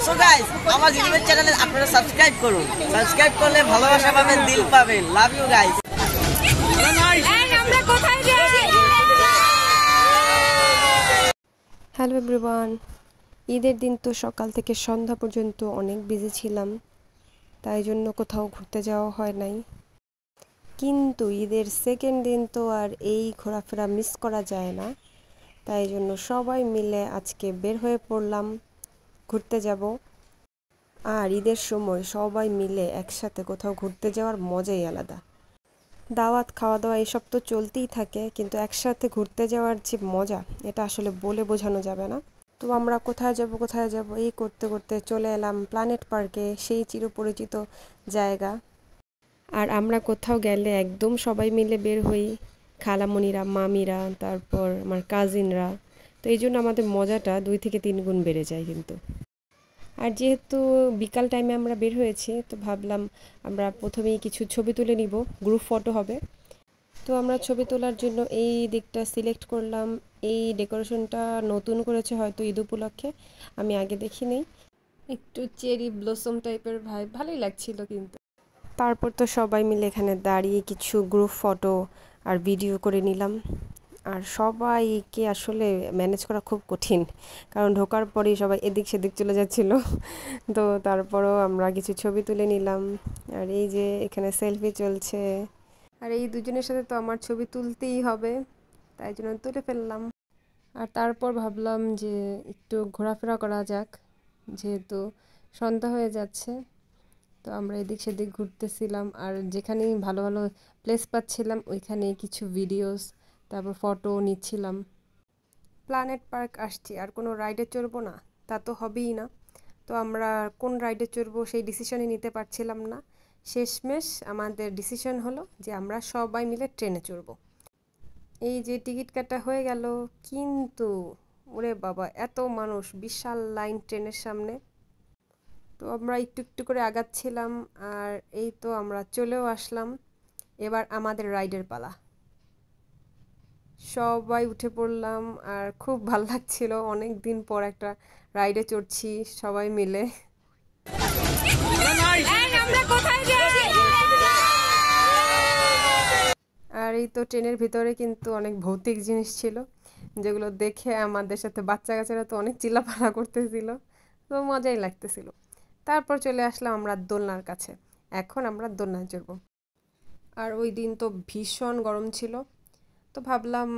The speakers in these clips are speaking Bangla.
সো গাইস আমার ইউটিউব চ্যানেলে আপনারা সাবস্ক্রাইব করুন, সাবস্ক্রাইব করলে ভালোবাসা পাবেন, দিল পাবেন। Love you guys. Hello everyone, ঈদের দিন তো সকাল থেকে সন্ধ্যা পর্যন্ত অনেক বিজি ছিলাম, তাই জন্য কোথাও ঘুরতে যাওয়া হয় নাই। কিন্তু ঈদের সেকেন্ড দিন তো আর এই ঘোরাফেরা মিস করা যায় না, তাই জন্য সবাই মিলে আজকে বের হয়ে পড়লাম, ঘুরতে যাব। আর ঈদের সময় সবাই মিলে একসাথে কোথাও ঘুরতে যাওয়ার মজাই আলাদা। দাওয়াত খাওয়া দাওয়া এসব তো চলতেই থাকে, কিন্তু একসাথে ঘুরতে যাওয়ার যে মজা, এটা আসলে বলে বোঝানো যাবে না। তো আমরা কোথায় যাব এই করতে করতে চলে এলাম প্ল্যানেট পার্কে, সেই চিরপরিচিত জায়গা। আর আমরা কোথাও গেলে একদম সবাই মিলে বের হই, খালামণিরা, মামিরা, তারপর আমার কাজিনরা। তো এই জন্য আমাদের মজাটা 2 থেকে 3 গুণ বেড়ে যায় কিন্তু। আর যেহেতু বিকাল টাইমে আমরা বের হয়েছি, তো ভাবলাম আমরা প্রথমেই কিছু ছবি তুলে নিব, গ্রুপ ফটো হবে। তো আমরা ছবি তোলার জন্য এই দিকটা সিলেক্ট করলাম। এই ডেকোরেশনটা নতুন করেছে হয়তো ঈদ উপলক্ষে, আমি আগে দেখিনি। একটু চেরি ব্লসম টাইপের ভাই, ভালোই লাগছিল কিন্তু। তারপর তো সবাই মিলে এখানে দাঁড়িয়ে কিছু গ্রুপ ফটো আর ভিডিও করে নিলাম। আর সবাইকে আসলে ম্যানেজ করা খুব কঠিন, কারণ ঢোকার পরেই সবাই এদিক সেদিক চলে যাচ্ছিল। তো তারপরও আমরা কিছু ছবি তুলে নিলাম। আর এই যে এখানে সেলফি চলছে, আর এই দুজনের সাথে তো আমার ছবি তুলতেই হবে, তাই জন্য তুলে ফেললাম। আর তারপর ভাবলাম যে একটু ঘোরাফেরা করা যাক, যেহেতু সন্ধ্যা হয়ে যাচ্ছে। তো আমরা এদিক সেদিক ঘুরতেছিলাম, আর যেখানেই ভালো ভালো প্লেস পাচ্ছিলাম ওইখানেই কিছু ভিডিওস, তারপর ফটো নিচ্ছিলাম। প্ল্যানেট পার্ক আসছি, আর কোনো রাইডে চড়বো না তা তো হবেই না। তো আমরা কোন রাইডে চড়বো সেই ডিসিশনই নিতে পারছিলাম না। শেষমেশ আমাদের ডিসিশন হলো যে আমরা সবাই মিলে ট্রেনে চড়বো। এই যে টিকিট কাটা হয়ে গেল, কিন্তু ওরে বাবা, এত মানুষ, বিশাল লাইন ট্রেনের সামনে। তো আমরা একটু একটু করে আগাচ্ছিলাম, আর এই তো আমরা চলেও আসলাম। এবার আমাদের রাইডের পালা। সবাই উঠে পড়লাম, আর খুব ভালো লাগছিল, অনেক দিন পর একটা রাইডে চড়ছি সবাই মিলে। আর এই তো ট্রেনের ভিতরে কিন্তু অনেক ভৌতিক জিনিস ছিল, যেগুলো দেখে আমাদের সাথে বাচ্চা কাচ্চারা তো অনেক চিল্লাপাল্লা করতেছিল, তো মজাই লাগতেছিল। তারপর চলে আসলাম আমরা দোলনার কাছে, এখন আমরা দোলনায় চড়বো। আর ওই দিন তো ভীষণ গরম ছিল, তো ভাবলাম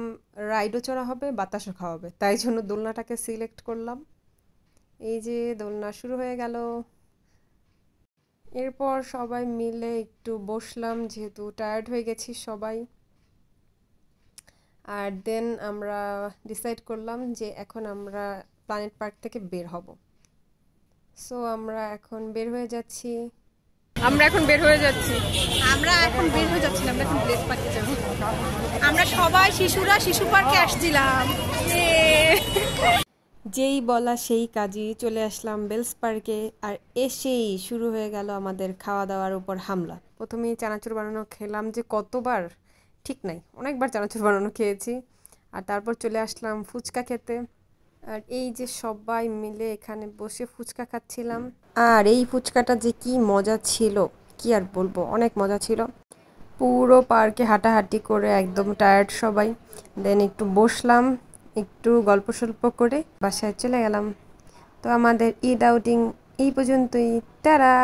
রাইডও চড়া হবে, বাতাসও খাওয়া হবে, তাই জন্য দোলনাটাকে সিলেক্ট করলাম। এই যে দোলনা শুরু হয়ে গেল। এরপর সবাই মিলে একটু বসলাম, যেহেতু টায়ার্ড হয়ে গেছি সবাই। আর দেন আমরা ডিসাইড করলাম যে এখন আমরা প্ল্যানেট পার্ক থেকে বের হব। সো আমরা এখন বের হয়ে যাচ্ছি। আমরা এখন বের হয়ে যাচ্ছি আমরা এখন প্লেস পার্কে যাব। আমরা সবাই শিশুরা শিশু পার্কে আসছিলাম। যেই বলা সেই কাজই, চলে আসলাম বেলস পার্কে। আর এসেই শুরু হয়ে গেল আমাদের খাওয়া দাওয়ার উপর হামলা। প্রথমেই চানাচুর বানানো খেলাম, যে কতবার ঠিক নাই, অনেকবার চানাচুর বানানো খেয়েছি। আর তারপর চলে আসলাম ফুচকা খেতে। আর এই যে সবাই মিলে এখানে বসে ফুচকা খাচ্ছিলাম। আর এই ফুচকাটা যে কি মজা ছিল, কি আর বলবো, অনেক মজা ছিল। পুরো পার্কে হাঁটাহাঁটি করে একদম টায়ার্ড সবাই। দেন একটু বসলাম, একটু গল্প সল্প করে বাসায় চলে গেলাম। তো আমাদের ঈদ আউটিং এই পর্যন্তই। টাটা।